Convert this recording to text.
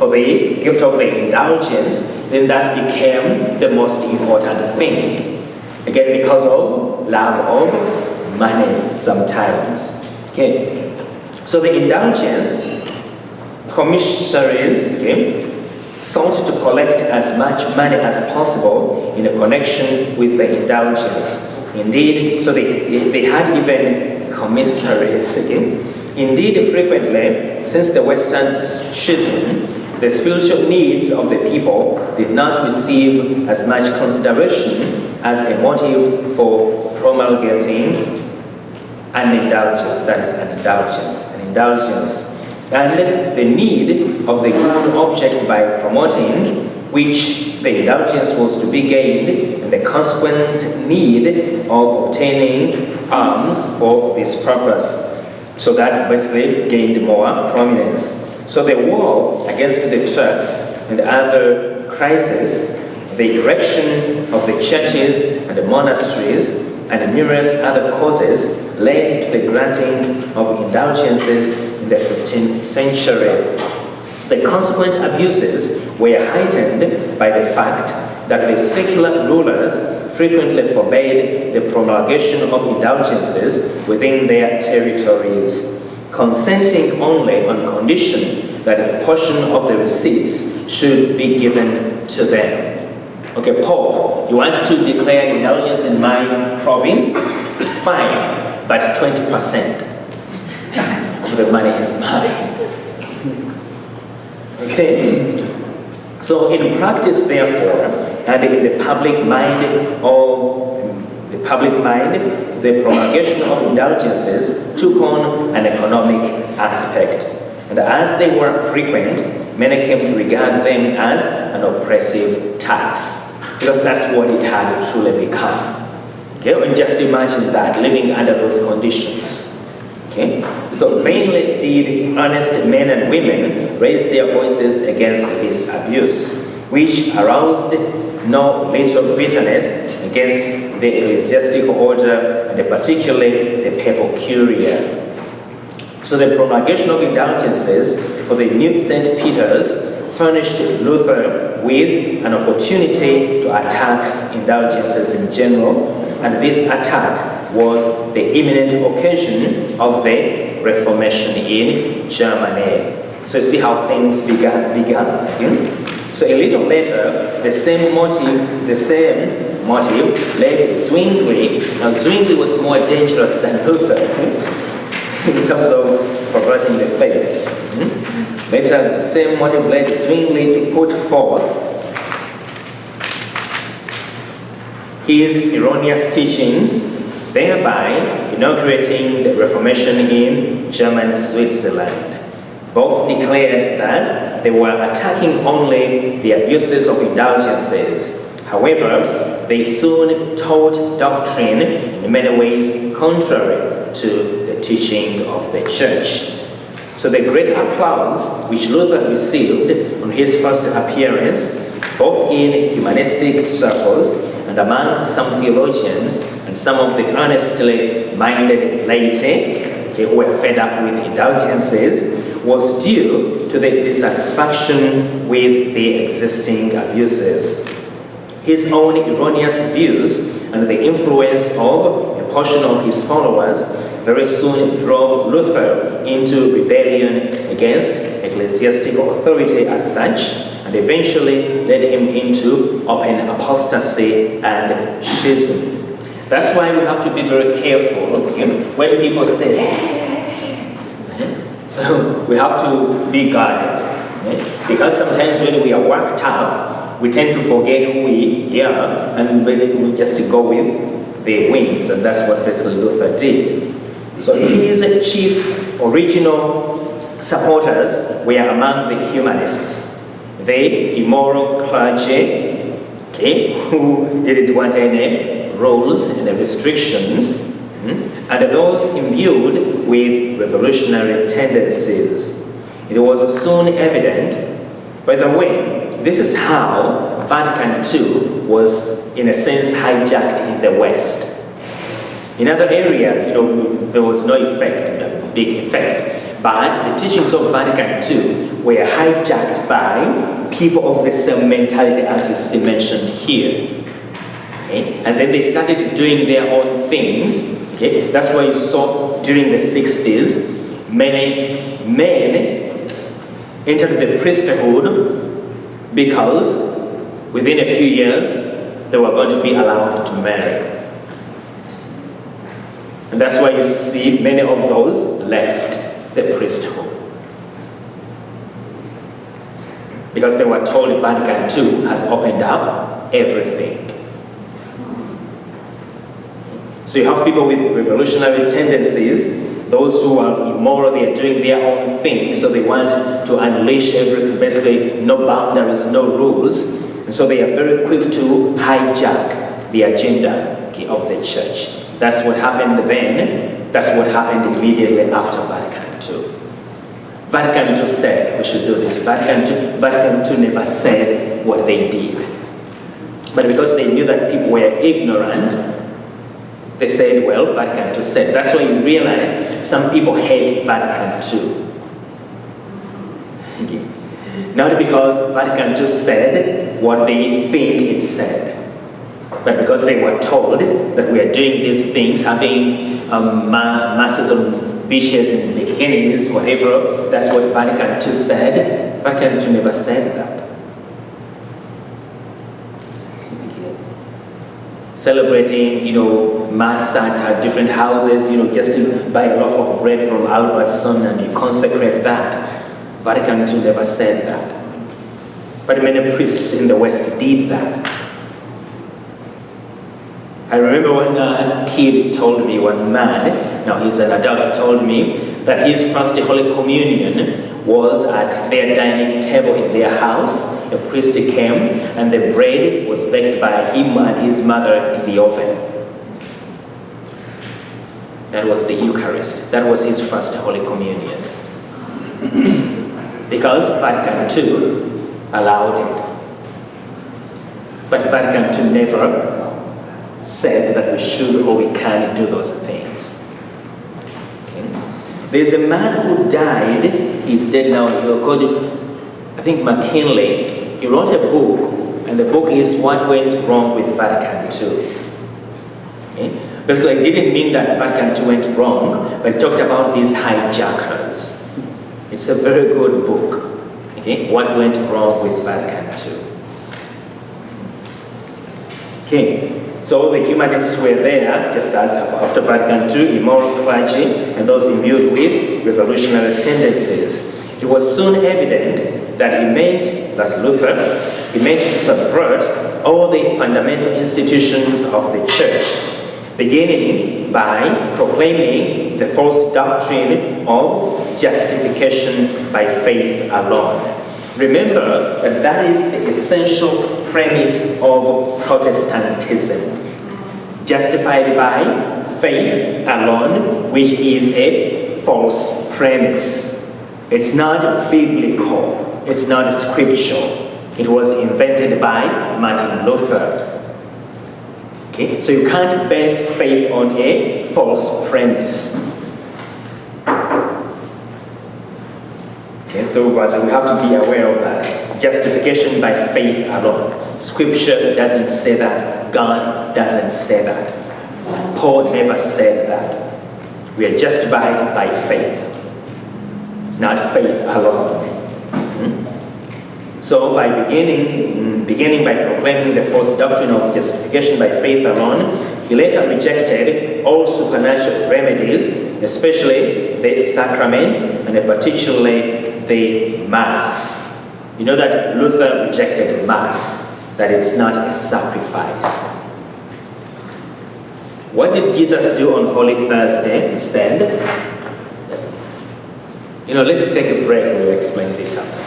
for the gift of the indulgence, then that became the most important thing. Again, because of love of money sometimes. Okay. So the indulgence commissaries sought to collect as much money as possible in a connection with the indulgence. Indeed, so they had even commissaries. Indeed, frequently, since the Western Schism, the spiritual needs of the people did not receive as much consideration as a motive for promulgating an indulgence. That is an indulgence. And the need of the good object by promoting which the indulgence was to be gained, and the consequent need of obtaining alms for this purpose. So that basically gained more prominence. So the war against the Turks and other crises, the erection of the churches and the monasteries, and numerous other causes led to the granting of indulgences in the 15th century. The consequent abuses were heightened by the fact that the secular rulers frequently forbade the promulgation of indulgences within their territories, consenting only on condition that a portion of the receipts should be given to them. Okay, Pope, you want to declare indulgence in my province? Fine, but 20% of the money is mine. Okay, so in practice, therefore, and in the public mind, the promulgation of indulgences took on an economic aspect. And as they were frequent, many came to regard them as an oppressive tax, because that's what it had truly become. Okay, and just imagine that, living under those conditions. Okay, so vainly did earnest men and women raise their voices against this abuse, which aroused no little bitterness against the ecclesiastical order, and particularly the papal curia. So the promulgation of indulgences for the new St. Peter's furnished Luther with an opportunity to attack indulgences in general, and this attack was the imminent occasion of the Reformation in Germany. So you see how things began. So a little later, the same motive led Zwingli. Now Zwingli was more dangerous than Luther in terms of perverting the faith. Later, the same motive led Zwingli to put forth his erroneous teachings, thereby inaugurating the Reformation in German Switzerland. Both declared that they were attacking only the abuses of indulgences. However, they soon taught doctrine in many ways contrary to the teaching of the Church. So the great applause which Luther received on his first appearance, both in humanistic circles and among some theologians and some of the earnestly minded laity, who were fed up with indulgences, was due to the dissatisfaction with the existing abuses. His own erroneous views and the influence of a portion of his followers very soon drove Luther into rebellion against ecclesiastical authority as such, and eventually led him into open apostasy and schism. That's why we have to be very careful when people say, so we have to be guarded. Because sometimes when we are worked up, we tend to forget who we are, and we just go with the winds, and that's what basically Luther did. So his chief original supporters were among the humanists, the immoral clergy, who didn't want any rules and restrictions, and those imbued with revolutionary tendencies. It was soon evident, by the way, this is how Vatican II was, in a sense, hijacked in the West. In other areas, there was no effect, big effect. But the teachings of Vatican II were hijacked by people of the same mentality as you see mentioned here. Okay? And then they started doing their own things. Okay? That's why you saw during the 60s, many men entered the priesthood because within a few years they were going to be allowed to marry. And that's why you see many of those left the priesthood. Because they were told Vatican II has opened up everything. So you have people with revolutionary tendencies, those who are immoral, they are doing their own thing, so they want to unleash everything, basically no boundaries, no rules. And so they are very quick to hijack the agenda, okay, of the church. That's what happened then. That's what happened immediately after Vatican II. Vatican II said we should do this. Vatican II never said what they did. But because they knew that people were ignorant, they said, well, Vatican II said. That's why you realize some people hate Vatican II. Okay. Not because Vatican II said what they think it said, but because they were told that we are doing these things, having masses on beaches and bikinis, whatever. That's what Vatican II said. Vatican II never said that. Celebrating, mass at different houses, just to buy a loaf of bread from Albertson and you consecrate that. Vatican II never said that. But many priests in the West did that. I remember when a kid told me, one man, now he's an adult, told me that his first Holy Communion was at their dining table in their house. A priest came and the bread was baked by him and his mother in the oven. That was the Eucharist. That was his first Holy Communion. Because Vatican II allowed it. But Vatican II never said that we should or we can do those things. Okay. There's a man who died, he's dead now, he was called, I think, McKinley. He wrote a book, and the book is What Went Wrong with Vatican II. Okay. Basically, it didn't mean that Vatican II went wrong, but it talked about these hijackers. It's a very good book. Okay. What Went Wrong with Vatican II. Okay. So the humanists were there, just as after Vatican II, immoral clergy and those imbued with revolutionary tendencies. It was soon evident that he meant to subvert all the fundamental institutions of the church, beginning by proclaiming the false doctrine of justification by faith alone. Remember that is the essential premise of Protestantism. Justified by faith alone, which is a false premise. It's not biblical. It's not scriptural. It was invented by Martin Luther. Okay? So you can't base faith on a false premise. Okay, so we have to be aware of that. Justification by faith alone. Scripture doesn't say that. God doesn't say that. Paul never said that. We are justified by faith, not faith alone. So by beginning by proclaiming the false doctrine of justification by faith alone, he later rejected all supernatural remedies, especially the sacraments and particularly the Mass. You know that Luther rejected Mass, that it's not a sacrifice. What did Jesus do on Holy Thursday? He said, let's take a break and we'll explain this after.